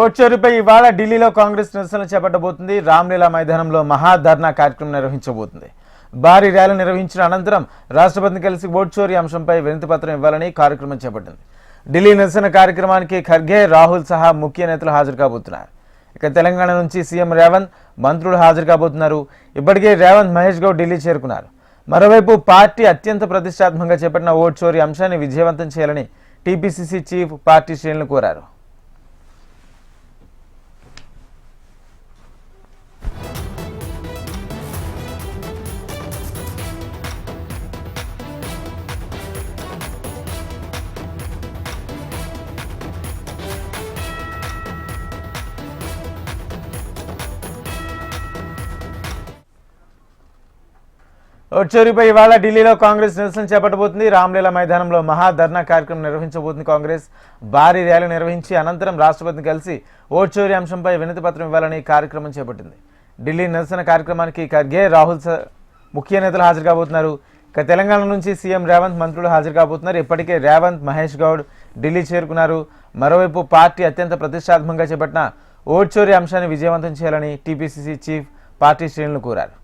ఓడ్చేరుపై ఇవాళ ఢిల్లీలో కాంగ్రెస్ నిరసనలు చేపట్టబోతుంది. రామ్లీలా మైదానంలో మహాధర్నా కార్యక్రమం నిర్వహించబోతుంది. భారీ ర్యాలీ నిర్వహించిన అనంతరం రాష్ట్రపతిని కలిసి ఓడ్చోరీ అంశంపై వినతి పత్రం ఇవ్వాలని కార్యక్రమం చేపట్టింది. ఢిల్లీ నిరసన కార్యక్రమానికి ఖర్గే, రాహుల్ సహా ముఖ్య నేతలు హాజరు కాబోతున్నారు. ఇక తెలంగాణ నుంచి సీఎం రేవంత్, మంత్రులు హాజరు కాబోతున్నారు. ఇప్పటికే రేవంత్, మహేష్ గౌడ్ ఢిల్లీ చేరుకున్నారు. మరోవైపు పార్టీ అత్యంత ప్రతిష్టాత్మకంగా చేపట్టిన ఓడ్చోరీ అంశాన్ని విజయవంతం చేయాలని టీపీసీసీ చీఫ్ పార్టీ శ్రేణులు కోరారు. ఓడ్చేరుపై ఇవాళ ఢిల్లీలో కాంగ్రెస్ నిరసన చేపట్టబోతుంది. రామ్లీలా మైదానంలో మహాధర్నా కార్యక్రమం నిర్వహించబోతుంది. కాంగ్రెస్ భారీ ర్యాలీ నిర్వహించి అనంతరం రాష్ట్రపతిని కలిసి ఓడ్చోరీ అంశంపై వినతి పత్రం ఇవ్వాలని కార్యక్రమం చేపట్టింది. ఢిల్లీ నిరసన కార్యక్రమానికి ఖర్గే, రాహుల్ ముఖ్య నేతలు హాజరు కాబోతున్నారు. ఇక తెలంగాణ నుంచి సీఎం రేవంత్, మంత్రులు హాజరు కాబోతున్నారు. ఇప్పటికే రేవంత్, మహేష్ గౌడ్ ఢిల్లీ చేరుకున్నారు. మరోవైపు పార్టీ అత్యంత ప్రతిష్టాత్మకంగా చేపట్టిన ఓడ్చోరీ అంశాన్ని విజయవంతం చేయాలని టీపీసీసీ చీఫ్ పార్టీ శ్రేణులు కోరారు.